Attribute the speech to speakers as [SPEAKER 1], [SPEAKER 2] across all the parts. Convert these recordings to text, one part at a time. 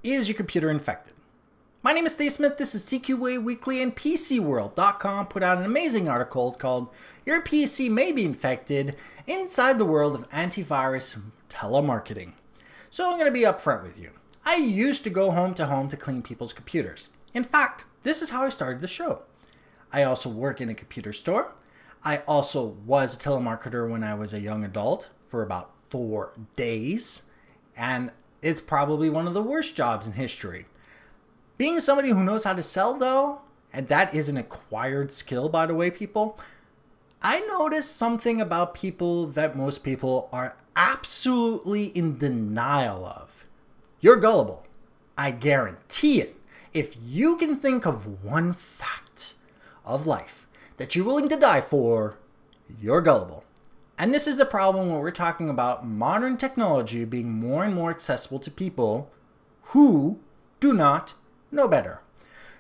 [SPEAKER 1] Is your computer infected? My name is Steve Smith, this is TQA Weekly, and PCWorld.com put out an amazing article called Your PC May Be Infected Inside the World of Antivirus Telemarketing. So I'm going to be upfront with you. I used to go home to clean people's computers. In fact, this is how I started the show. I also work in a computer store. I also was a telemarketer when I was a young adult for about 4 days. And it's probably one of the worst jobs in history. Being somebody who knows how to sell though, and that is an acquired skill by the way people, I noticed something about people that most people are absolutely in denial of. You're gullible. I guarantee it. If you can think of one fact of life that you're willing to die for, you're gullible. And this is the problem when we're talking about modern technology being more and more accessible to people who do not know better.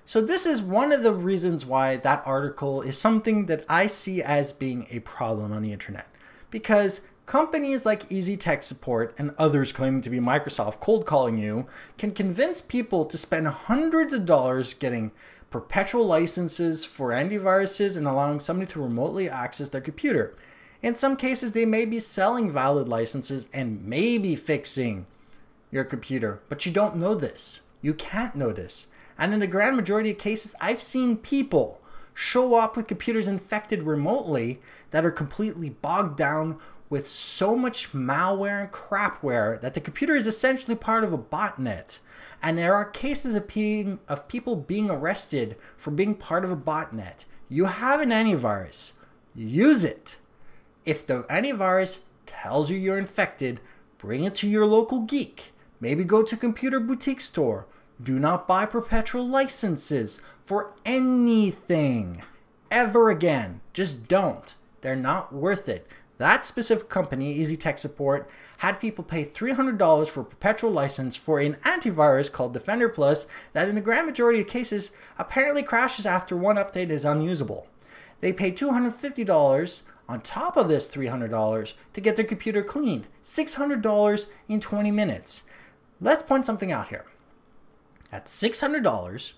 [SPEAKER 1] So this is one of the reasons why that article is something that I see as being a problem on the internet. Because companies like Easy Tech Support and others claiming to be Microsoft cold calling you can convince people to spend hundreds of dollars getting perpetual licenses for antiviruses and allowing somebody to remotely access their computer. In some cases, they may be selling valid licenses and maybe fixing your computer, but you don't know this. You can't know this. And in the grand majority of cases, I've seen people show up with computers infected remotely that are completely bogged down with so much malware and crapware that the computer is essentially part of a botnet. And there are cases of people being arrested for being part of a botnet. You have an antivirus. Use it. If the antivirus tells you you're infected, bring it to your local geek. Maybe go to a computer boutique store. Do not buy perpetual licenses for anything ever again. Just don't. They're not worth it. That specific company, Easy Tech Support, had people pay $300 for a perpetual license for an antivirus called Defender Plus that in the grand majority of cases apparently crashes after one update is unusable. They paid $250 on top of this $300 to get their computer cleaned. $600 in 20 minutes. Let's point something out here. At $600,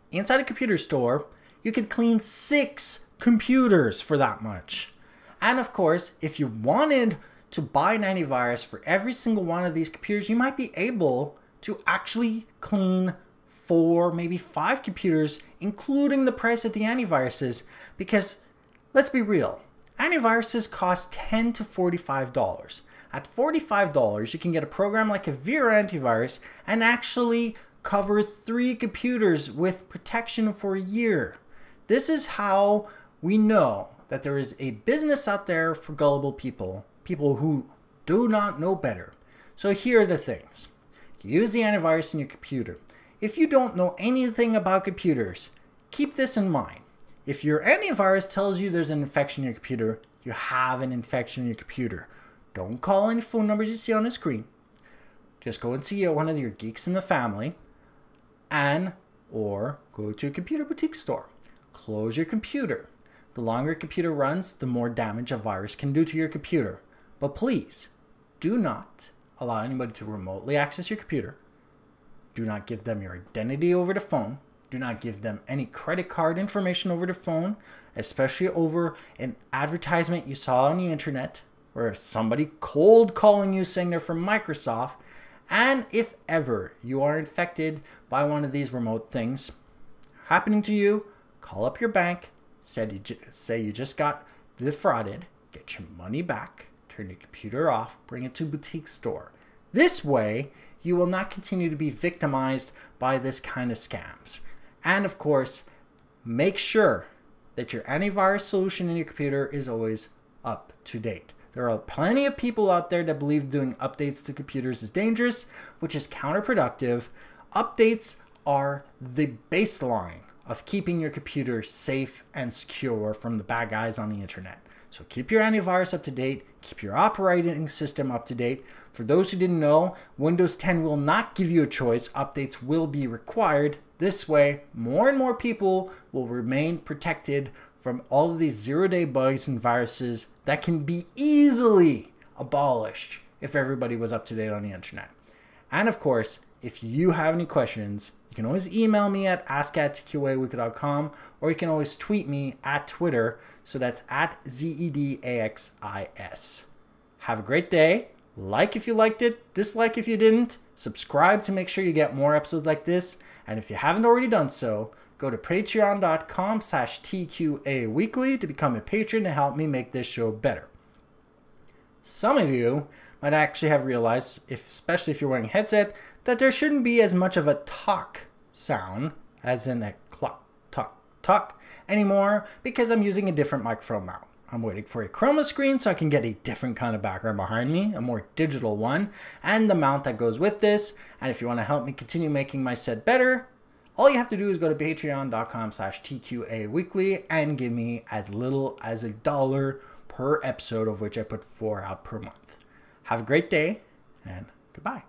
[SPEAKER 1] inside a computer store, you could clean 6 computers for that much. And of course, if you wanted to buy an antivirus for every single one of these computers, you might be able to actually clean 4, maybe 5 computers, including the price of the antiviruses. Because, let's be real, antiviruses cost $10 to $45. At $45, you can get a program like Avira antivirus and actually cover 3 computers with protection for a year. This is how we know that there is a business out there for gullible people, people who do not know better. So here are the things. Use the antivirus in your computer. If you don't know anything about computers, keep this in mind. If your antivirus tells you there's an infection in your computer, you have an infection in your computer. Don't call any phone numbers you see on the screen. Just go and see one of your geeks in the family or go to a computer boutique store. Close your computer. The longer your computer runs, the more damage a virus can do to your computer. But please, do not allow anybody to remotely access your computer. Do not give them your identity over the phone. Do not give them any credit card information over the phone, especially over an advertisement you saw on the internet or somebody cold calling you saying they're from Microsoft. And if ever you are infected by one of these remote things happening to you, call up your bank, say you just got defrauded, get your money back, turn your computer off, bring it to a boutique store. This way, you will not continue to be victimized by this kind of scams. And of course, make sure that your antivirus solution in your computer is always up to date. There are plenty of people out there that believe doing updates to computers is dangerous, which is counterproductive. Updates are the baseline of keeping your computer safe and secure from the bad guys on the internet. So keep your antivirus up to date, keep your operating system up to date. For those who didn't know, Windows 10 will not give you a choice. Updates will be required. This way, more and more people will remain protected from all of these zero-day bugs and viruses that can be easily abolished if everybody was up to date on the internet. And of course, if you have any questions, you can always email me at ask@tqaweekly.com, or you can always tweet me at Twitter. So that's at ZEDAXIS. Have a great day. Like if you liked it, dislike if you didn't, subscribe to make sure you get more episodes like this, and if you haven't already done so, go to patreon.com/TQAweekly to become a patron to help me make this show better. Some of you might actually have realized, especially if you're wearing a headset, that there shouldn't be as much of a talk sound, as in a clock, talk, anymore, because I'm using a different microphone mount. I'm waiting for a chroma screen so I can get a different kind of background behind me, a more digital one, and the mount that goes with this. And if you want to help me continue making my set better, all you have to do is go to patreon.com/TQAweekly and give me as little as $1 per episode, of which I put 4 out per month. Have a great day, and goodbye.